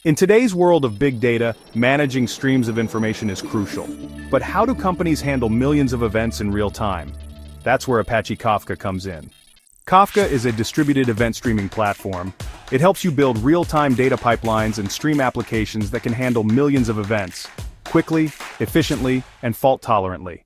In today's world of big data, managing streams of information is crucial. But how do companies handle millions of events in real time? That's where Apache Kafka comes in. Kafka is a distributed event streaming platform. It helps you build real-time data pipelines and stream applications that can handle millions of events, quickly, efficiently, and fault-tolerantly.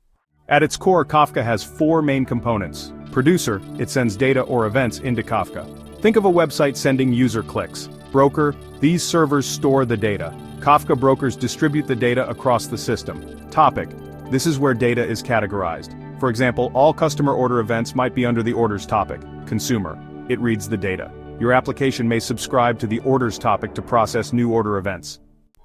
At its core, Kafka has four main components. Producer, it sends data or events into Kafka. Think of a website sending user clicks. Broker, these servers store the data. Kafka brokers distribute the data across the system. Topic, this is where data is categorized. For example, all customer order events might be under the orders topic. Consumer, it reads the data. Your application may subscribe to the orders topic to process new order events.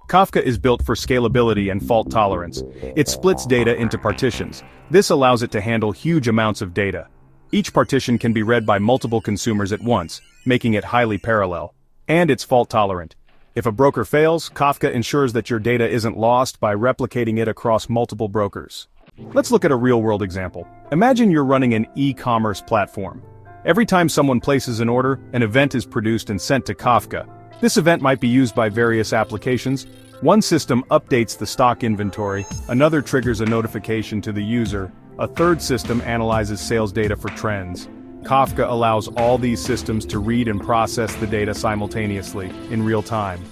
Kafka is built for scalability and fault tolerance. It splits data into partitions. This allows it to handle huge amounts of data. Each partition can be read by multiple consumers at once, making it highly parallel. And it's fault-tolerant. If a broker fails, Kafka ensures that your data isn't lost by replicating it across multiple brokers. Let's look at a real-world example. Imagine you're running an e-commerce platform. Every time someone places an order, an event is produced and sent to Kafka. This event might be used by various applications. One system updates the stock inventory, another triggers a notification to the user, a third system analyzes sales data for trends. Kafka allows all these systems to read and process the data simultaneously, in real time.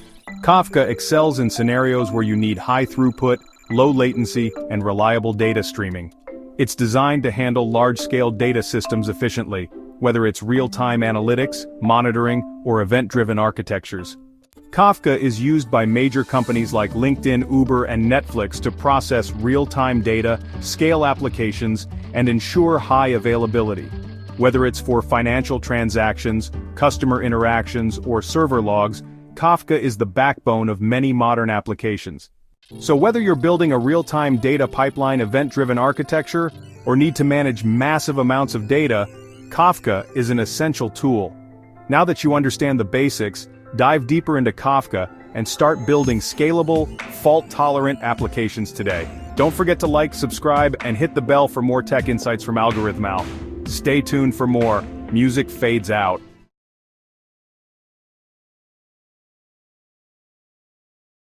Kafka excels in scenarios where you need high throughput, low latency, and reliable data streaming. It's designed to handle large-scale data systems efficiently, whether it's real-time analytics, monitoring, or event-driven architectures. Kafka is used by major companies like LinkedIn, Uber, and Netflix to process real-time data, scale applications, and ensure high availability. Whether it's for financial transactions, customer interactions, or server logs, Kafka is the backbone of many modern applications. So whether you're building a real-time data pipeline event-driven architecture, or need to manage massive amounts of data, Kafka is an essential tool. Now that you understand the basics, dive deeper into Kafka and start building scalable, fault-tolerant applications today. Don't forget to like, subscribe, and hit the bell for more tech insights from Algorithmal. Stay tuned for more. Music fades out.